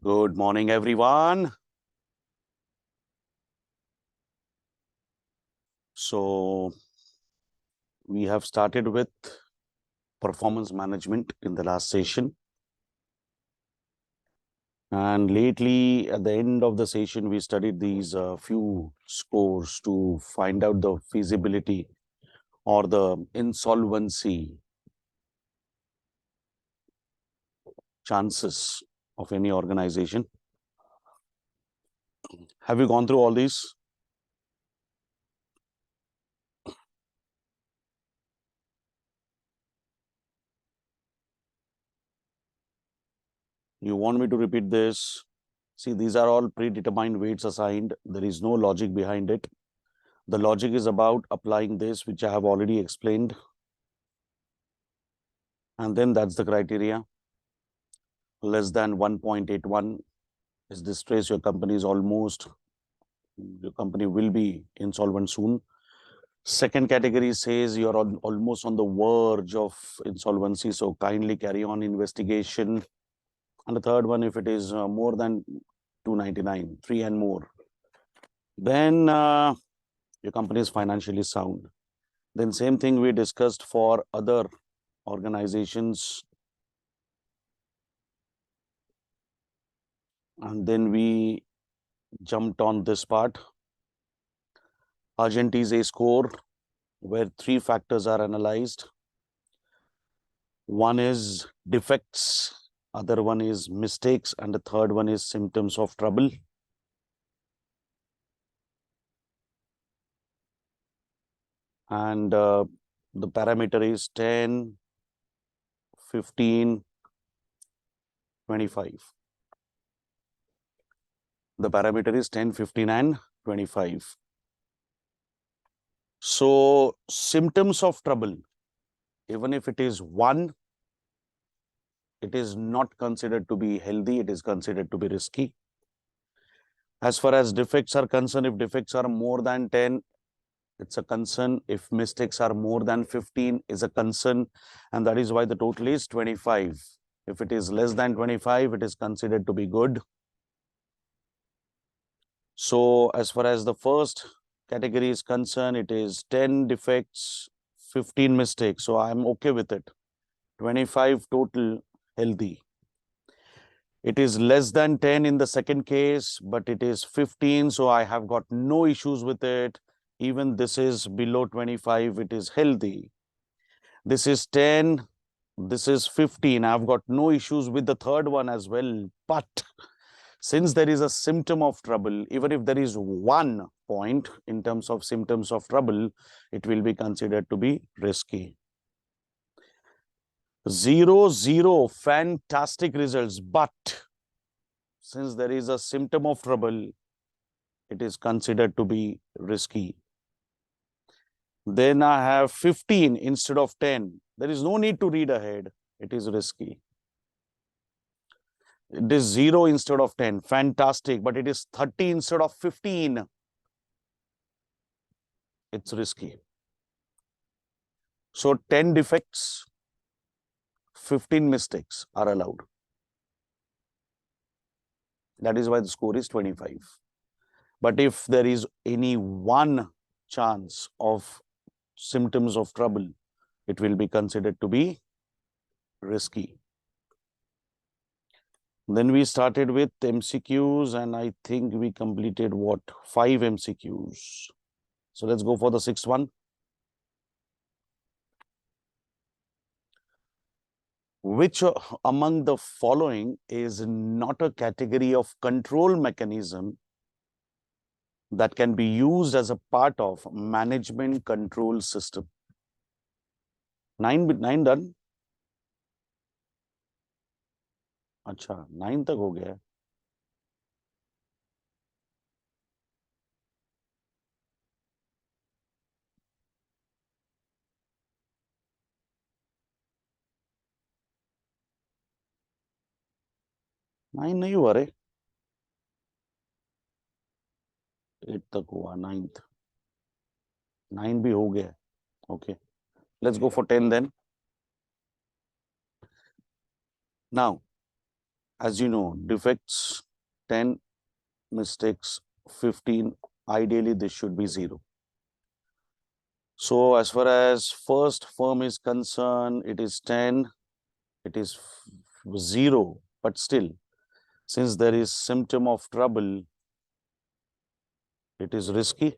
Good morning, everyone. So, we have started with performance management in the last session. And lately, at the end of the session, we studied these few scores to find out the feasibility or the insolvency chances of any organization. Have you gone through all these? You want me to repeat this? See, these are all predetermined weights assigned. There is no logic behind it. The logic is about applying this, which I have already explained. And then that's the criteria. Less than 1.81 is distress. Your company will be insolvent soon. Second category says you're almost on the verge of insolvency. So kindly carry on investigation. And the third one, if it is more than 299, 3 and more, then your company is financially sound. Then same thing we discussed for other organizations. And then we jumped on this part. Argent is a score where 3 factors are analyzed. One is defects, other one is mistakes, and the third one is symptoms of trouble. And the parameter is 10, 15, 25. The parameter is 10, 15, and 25. So, symptoms of trouble, even if it is 1, it is not considered to be healthy, it is considered to be risky. As far as defects are concerned, if defects are more than 10, it's a concern. If mistakes are more than 15, is a concern. And that is why the total is 25. If it is less than 25, it is considered to be good. So as far as the first category is concerned, it is 10 defects, 15 mistakes. So I'm okay with it. 25 total healthy. It is less than 10 in the second case, but it is 15. So I have got no issues with it. Even this is below 25, it is healthy. This is 10, this is 15. I've got no issues with the third one as well. But since there is a symptom of trouble, even if there is 1 point in terms of symptoms of trouble, it will be considered to be risky. 0, 0, fantastic results. But since there is a symptom of trouble, it is considered to be risky. Then I have 15 instead of 10. There is no need to read ahead. It is risky. It is 0 instead of 10. Fantastic. But it is 30 instead of 15. It's risky. So 10 defects, 15 mistakes are allowed. That is why the score is 25. But if there is any 1 chance of symptoms of trouble, it will be considered to be risky. Then we started with MCQs, and I think we completed what? 5 MCQs. So let's go for the 6th one. Which among the following is not a category of control mechanism that can be used as a part of management control system? 9 done. अच्छा 9 तक हो गया. Nine नहीं हुआ रे. 8 तक हुआ. 9th 9 भी हो गया. Okay, let's go for 10 then. Now As you know, defects 10, mistakes 15. Ideally, this should be 0. So as far as first firm is concerned, it is 10, it is 0, but still, since there is symptom of trouble, it is risky.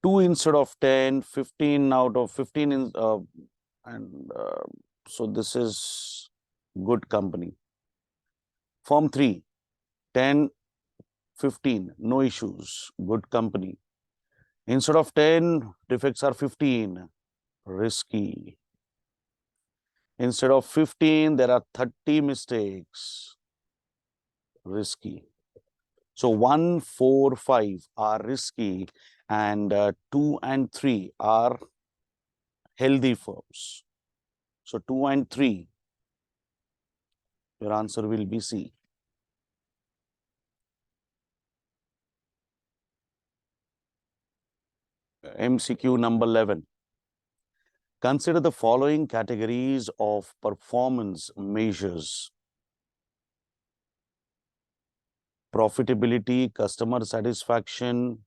2 instead of 10, 15 out of 15 in, and so this is good company. Firm 3, 10, 15, no issues, good company. Instead of 10, defects are 15, risky. Instead of 15, there are 30 mistakes, risky. So 1, 4, 5 are risky, and 2 and 3 are healthy firms. So 2 and 3, your answer will be C. MCQ number 11. Consider the following categories of performance measures: profitability, customer satisfaction,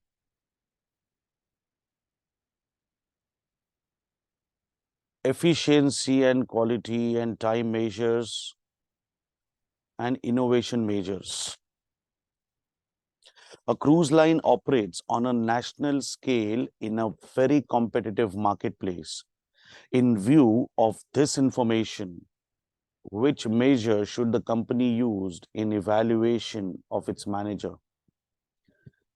efficiency and quality and time measures, and innovation measures. A cruise line operates on a national scale in a very competitive marketplace. In view of this information, which measure should the company use in evaluation of its manager?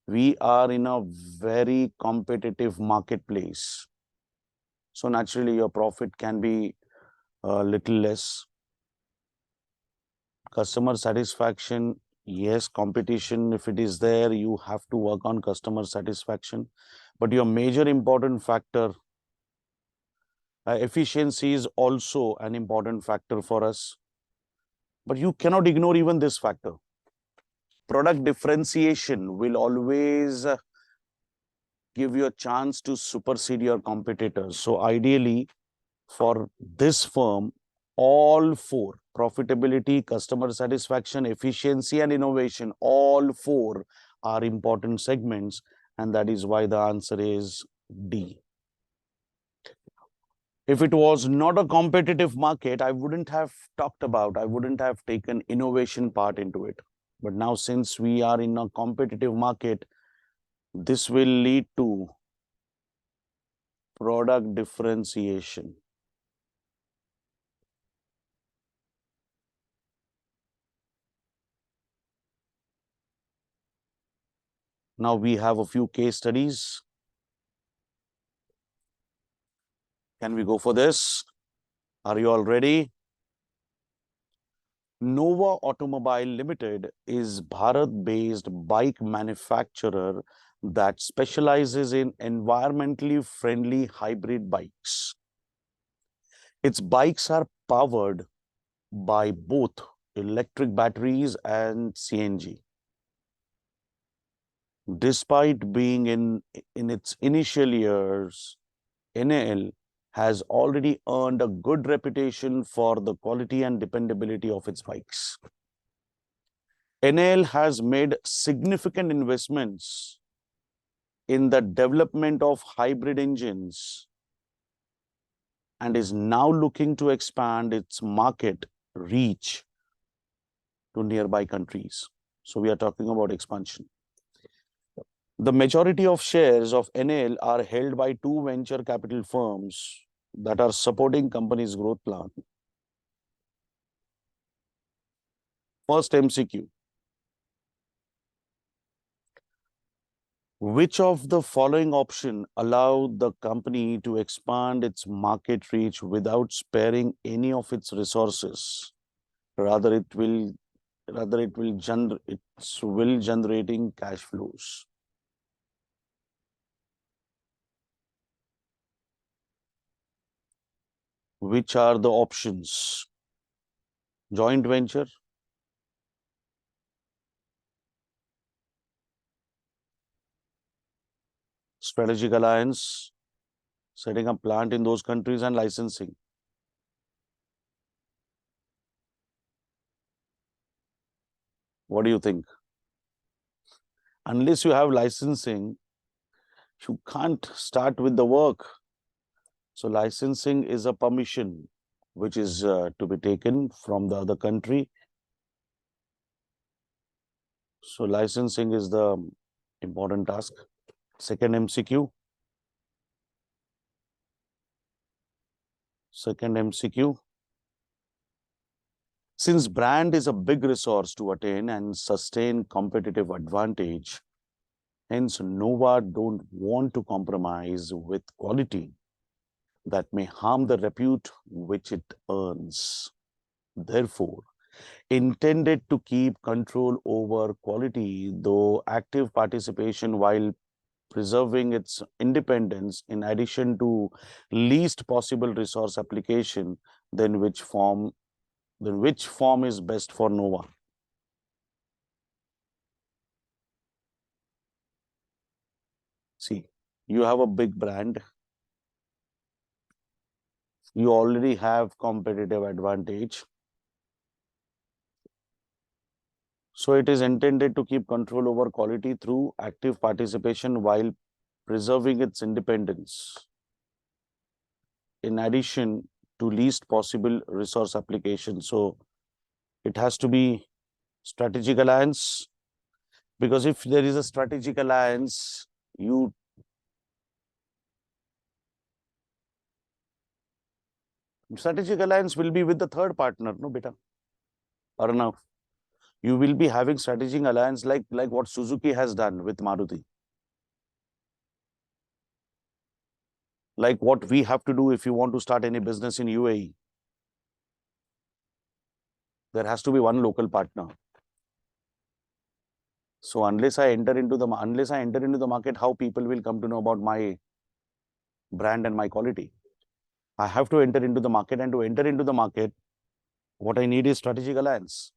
We are in a very competitive marketplace. So naturally, your profit can be a little less. Customer satisfaction, yes, competition, if it is there, you have to work on customer satisfaction. But your major important factor, efficiency is also an important factor for us. But you cannot ignore even this factor. Product differentiation will always give you a chance to supersede your competitors. So ideally, for this firm, all four, profitability, customer satisfaction, efficiency, and innovation, all four are important segments. And that is why the answer is D. If it was not a competitive market, I wouldn't have I wouldn't have taken innovation part into it. But now, since we are in a competitive market, this will lead to product differentiation. Now we have a few case studies. Can we go for this? Are you all ready? Nova Automobile Limited is Bharat-based bike manufacturer that specializes in environmentally friendly hybrid bikes. Its bikes are powered by both electric batteries and CNG. Despite being in its initial years, NAL has already earned a good reputation for the quality and dependability of its bikes. NAL has made significant investments in the development of hybrid engines and is now looking to expand its market reach to nearby countries. So we are talking about expansion. The majority of shares of NAL are held by two venture capital firms that are supporting company's growth plan. First MCQ. Which of the following option allow the company to expand its market reach without sparing any of its resources? Rather, it will generating cash flows. Which are the options? Joint venture, strategic alliance, setting up plant in those countries, and licensing. What do you think? Unless you have licensing, you can't start with the work. So licensing is a permission which is to be taken from the other country. So licensing is the important task. Second MCQ. Second MCQ. Since brand is a big resource to attain and sustain competitive advantage, hence Nova don't want to compromise with quality that may harm the repute which it earns. Therefore, intended to keep control over quality, though active participation while preserving its independence in addition to least possible resource application, then which form is best for Nova? See, you have a big brand, you already have competitive advantage. So it is intended to keep control over quality through active participation while preserving its independence in addition to least possible resource application. So it has to be strategic alliance, because if there is a strategic alliance, strategic alliance will be with the third partner, no beta? Arnav, you will be having strategic alliance like what Suzuki has done with Maruti. Like what we have to do if you want to start any business in UAE. There has to be one local partner. So unless I enter into the market, how people will come to know about my brand and my quality? I have to enter into the market, and to enter into the market, what I need is strategic alliance.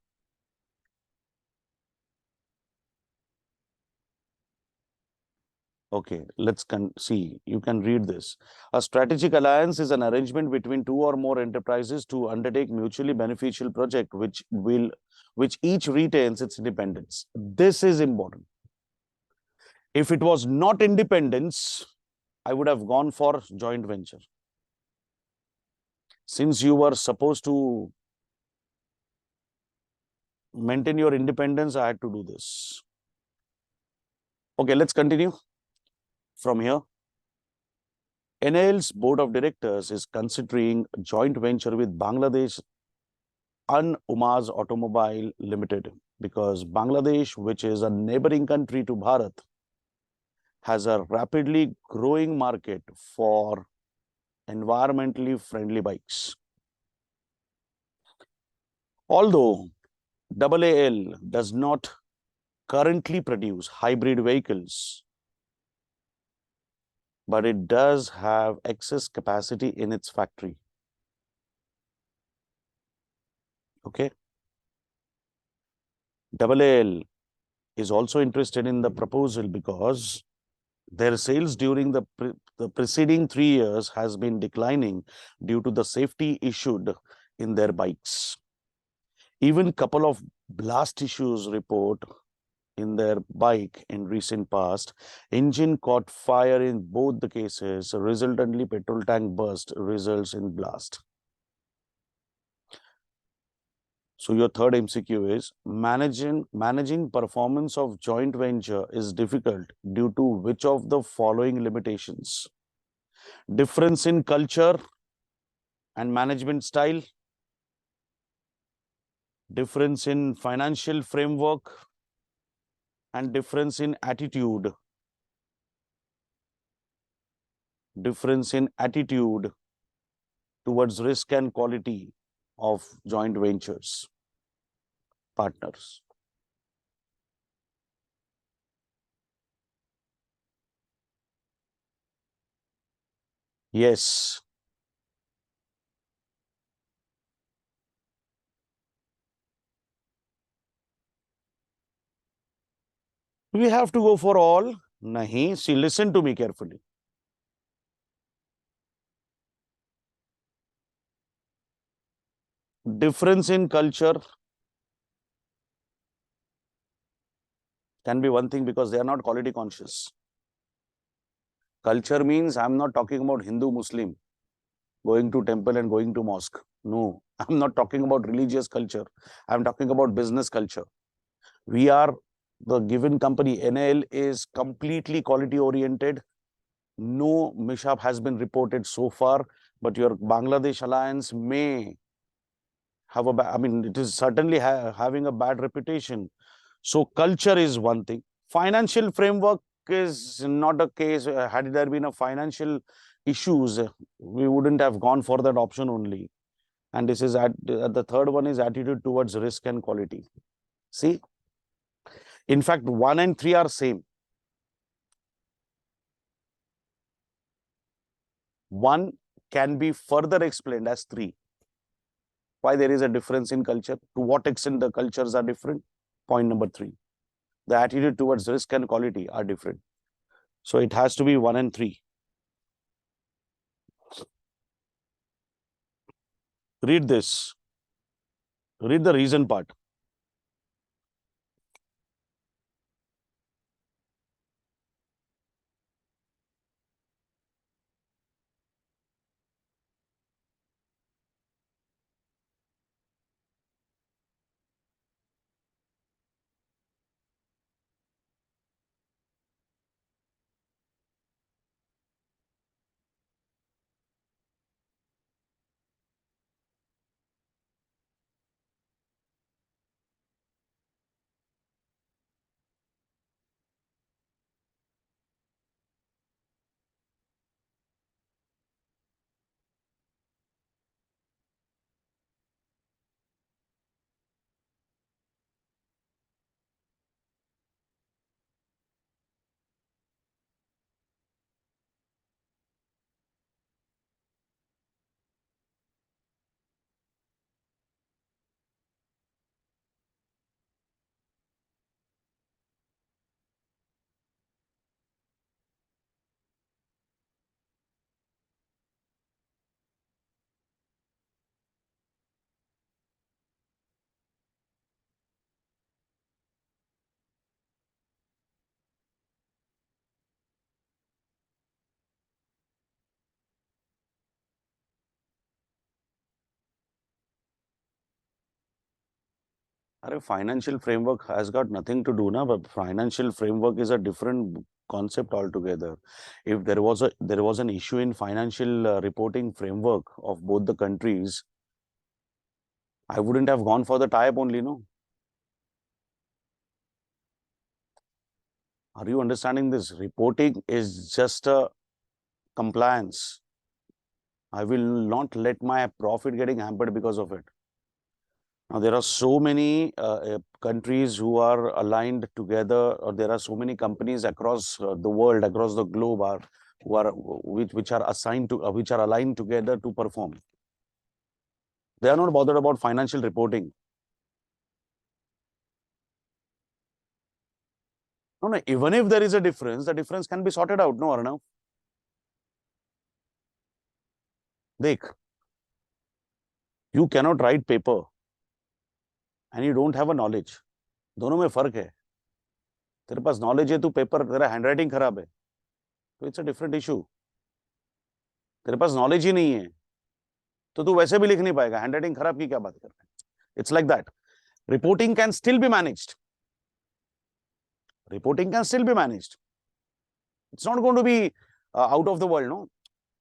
Okay, let's see. You can read this. A strategic alliance is an arrangement between two or more enterprises to undertake mutually beneficial project which each retains its independence. This is important. If it was not independence, I would have gone for joint venture. Since you were supposed to maintain your independence, I had to do this. Okay, let's continue from here. NAL's board of directors is considering joint venture with Bangladesh Umaz Automobile Limited, because Bangladesh, which is a neighboring country to Bharat, has a rapidly growing market for environmentally friendly bikes. Although AAL does not currently produce hybrid vehicles, but it does have excess capacity in its factory. Okay. AAL is also interested in the proposal because their sales during the preceding 3 years has been declining due to the safety issued in their bikes. Even couple of blast issues report in their bike in recent past. Engine caught fire in both the cases. Resultantly, petrol tank burst results in blast. So your third MCQ is managing performance of joint venture is difficult due to which of the following limitations? Difference in culture and management style, difference in financial framework, and difference in attitude. Difference in attitude towards risk and quality of joint ventures partners. Yes. We have to go for all. Nahi. See, listen to me carefully. Difference in culture can be one thing because they are not quality conscious. Culture means I'm not talking about Hindu, Muslim, going to temple and going to mosque. No, I'm not talking about religious culture. I'm talking about business culture. We are the given company, NL is completely quality oriented. No mishap has been reported so far, but your Bangladesh alliance may have I mean, it is certainly having a bad reputation. So culture is one thing. Financial framework is not a case. Had there been a financial issues, we wouldn't have gone for that option only. And this is the third one is attitude towards risk and quality. See, in fact, 1 and 3 are same. 1 can be further explained as 3. Why there is a difference in culture? To what extent the cultures are different? Point number 3. The attitude towards risk and quality are different. So it has to be 1 and 3. Read this. Read the reason part. Financial framework has got nothing to do now, but financial framework is a different concept altogether. If there was an issue in financial reporting framework of both the countries, I wouldn't have gone for the tie-up only, no? Are you understanding this? Reporting is just a compliance. I will not let my profit getting hampered because of it. Now, there are so many countries who are aligned together, or there are so many companies across the world, across the globe, which are assigned to, which are aligned together to perform. They are not bothered about financial reporting. No, no. Even if there is a difference, the difference can be sorted out. No, Arnav. Dekh, you cannot write paper and you don't have a knowledge. दोनों में फर्क है. तेरे पास knowledge है, तू paper, तेरा handwriting खराब है, तो it's a different issue. तेरे पास knowledge ही नहीं है, तो तू वैसे भी लिख नहीं पाएगा. Handwriting खराब की क्या बात कर रहा है? It's like that. Reporting can still be managed. Reporting can still be managed. It's not going to be out of the world, no?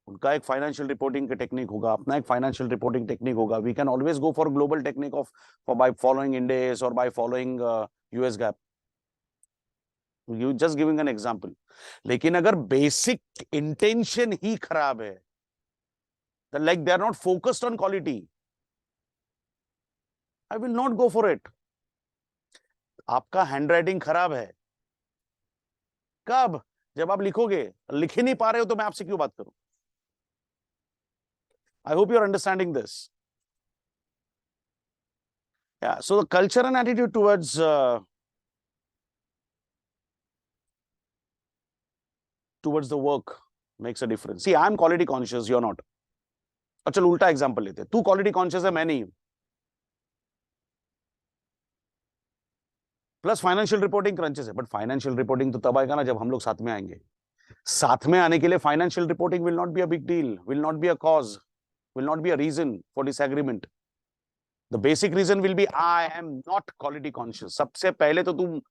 उनका एक फाइनेंशियल रिपोर्टिंग की टेक्निक होगा, अपना एक फाइनेंशियल रिपोर्टिंग टेक्निक होगा. We can always go for global technique of by following Ind AS और by following US GAAP. You just giving an example. लेकिन अगर बेसिक इंटेंशन ही खराब है, like they are not focused on quality, I will not go for it. आपका handwriting खराब है कब? जब आप लिखोगे. लिख ही नहीं पा रहे हो तो मैं आपसे क्यों बात करूं? I hope you're understanding this. Yeah, so the culture and attitude towards the work makes a difference. See, I'm quality conscious, you're not. अच्छा, उल्टा एग्जांपल लेते हैं. तू क्वालिटी कॉन्शियस है, मैं नहीं हूं. प्लस फाइनेंशियल रिपोर्टिंग क्रंचेस है, बट फाइनेंशियल रिपोर्टिंग तो तब आएगा ना जब हम लोग साथ में आएंगे। साथ में आने के लिए financial reporting will not be a big deal, will not be a cause, will not be a reason for disagreement. The basic reason will be I am not quality conscious. सबसे पहले तो तुम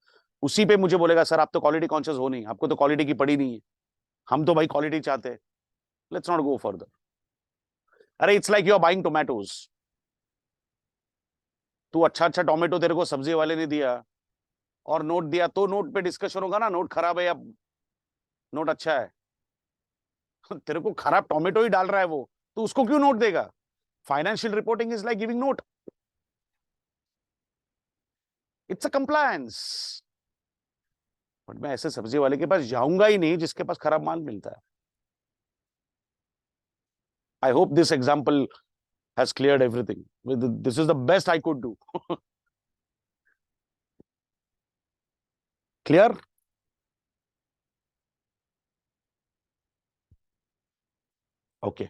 उसी पे मुझे बोलेगा सर आप तो क्वालिटी कॉन्शियस हो नहीं, आपको तो क्वालिटी की पड़ी नहीं है, हम तो भाई क्वालिटी चाहते हैं। Let's not go further. अरे it's like you are buying tomatoes, तू अच्छा अच्छा टोमेटो तेरे को सब्जी वाले ने दिया और नोट दिया, तो नोट पे डिस्कशन होगा ना, नोट खराब है या नोट अच्छा है। तेरे को खराब टोमेटो ही डाल रहा है वो, तो उसको क्यों नोट देगा? Financial reporting is like giving note, it's a compliance. But मैं ऐसे सब्जी वाले के पास जाऊंगा ही नहीं जिसके पास खराब माल मिलता है। I hope this example has cleared everything. This is the best I could do. Clear? Okay.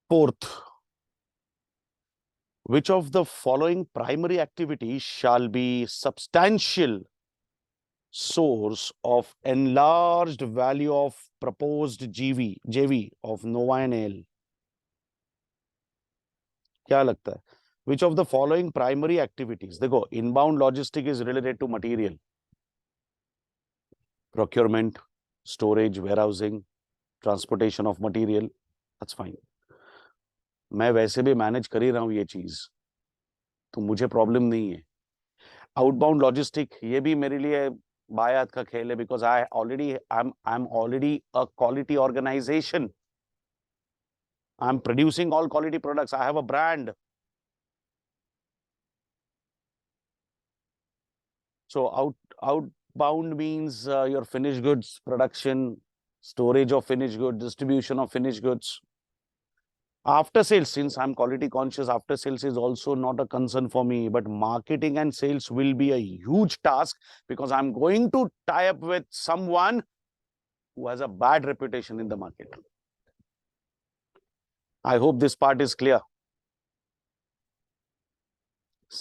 Fourth, which of the following primary activities shall be substantial source of enlarged value of proposed JV of Nova and AL? क्या लगता है? Which of the following primary activities? देखो, inbound logistic is related to material, procurement, storage, warehousing, transportation of material. That's fine. मैं वैसे भी manage कर ही रहा हूं ये चीज, तो मुझे प्रॉब्लम नहीं है। आउटबाउंड लॉजिस्टिक ये भी मेरे लिए बाय हाथ का खेल है, because I am already a quality organisation, I am producing all quality products, I have a brand. So outbound means your finished goods production, storage of finished goods, distribution of finished goods. After sales, since I'm quality conscious, after sales is also not a concern for me, but marketing and sales will be a huge task because I'm going to tie up with someone who has a bad reputation in the market. I hope this part is clear.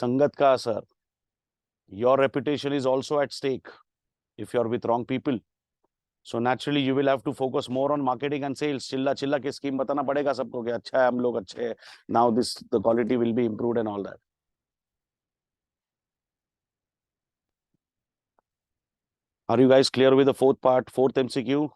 Sangat ka asar. Your reputation is also at stake if you're with wrong people. So naturally you will have to focus more on marketing and sales. चिल्ला चिल्ला के scheme बताना पड़ेगा सबको कि अच्छा है, हम लोग अच्छे हैं. Now the quality will be improved and all that. Are you guys clear with the fourth part, fourth MCQ?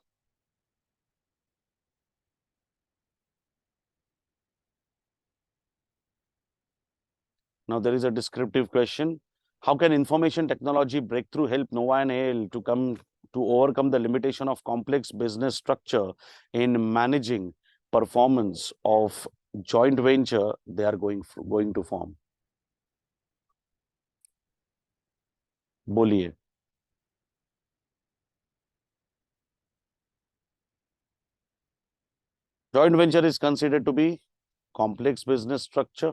Now there is a descriptive question. How can information technology breakthrough help Nova and AL to overcome the limitation of complex business structure in managing performance of joint venture they are going to form? बोलिए. Joint venture is considered to be complex business structure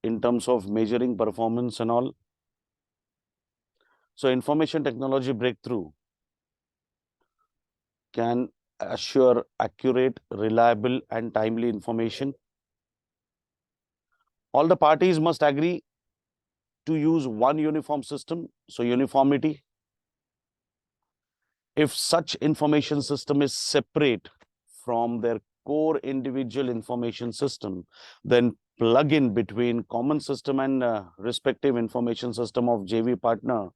in terms of measuring performance and all. So information technology breakthrough can assure accurate, reliable, and timely information. All the parties must agree to use one uniform system, so uniformity. If such information system is separate from their core individual information system, then plug-in between common system and respective information system of JV partner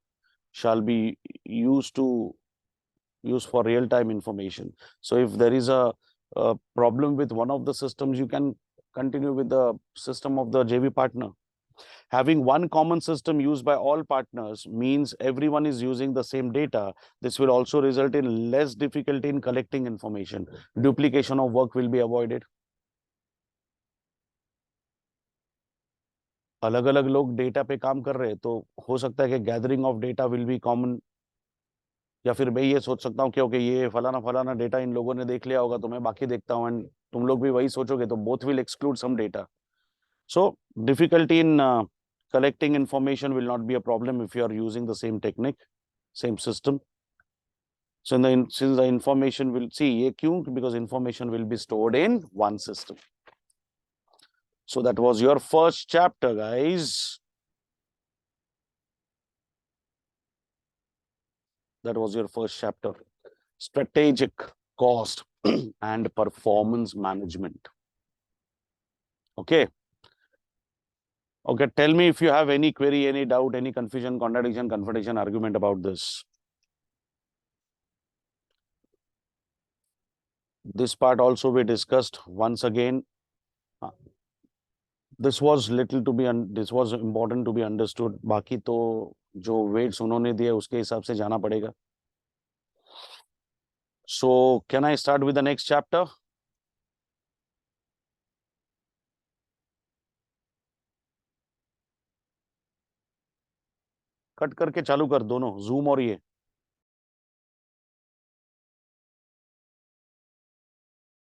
shall be used for real-time information. So if there is a problem with one of the systems, you can continue with the system of the JV partner. Having one common system used by all partners means everyone is using the same data. This will also result in less difficulty in collecting information. Duplication of work will be avoided. अलग अलग लोग data पे काम कर रहे हैं, तो हो सकता है कि gathering of data will be common, या फिर मैं ये सोच सकता हूँ कि ओके ये फलाना फलाना डेटा इन लोगों ने देख लिया होगा तो मैं बाकी देखता हूँ, एंड तुम लोग भी वही सोचोगे, तो both will exclude some data. So difficulty in collecting information will not be a problem if you are using the same technique, same system. So since the information will see, because information will be stored in one system. So that was your first chapter, guys. That was your first chapter. Strategic cost and performance management. Okay. Okay. Tell me if you have any query, any doubt, any confusion, contradiction, confrontation, argument about this. This part also we discussed once again. This was little to be this was important to be understood. बाकी तो जो weights उन्होंने दिए उसके हिसाब से जाना पड़ेगा. So can I start with the next chapter? Cut करके चालू कर दोनों Zoom और ये.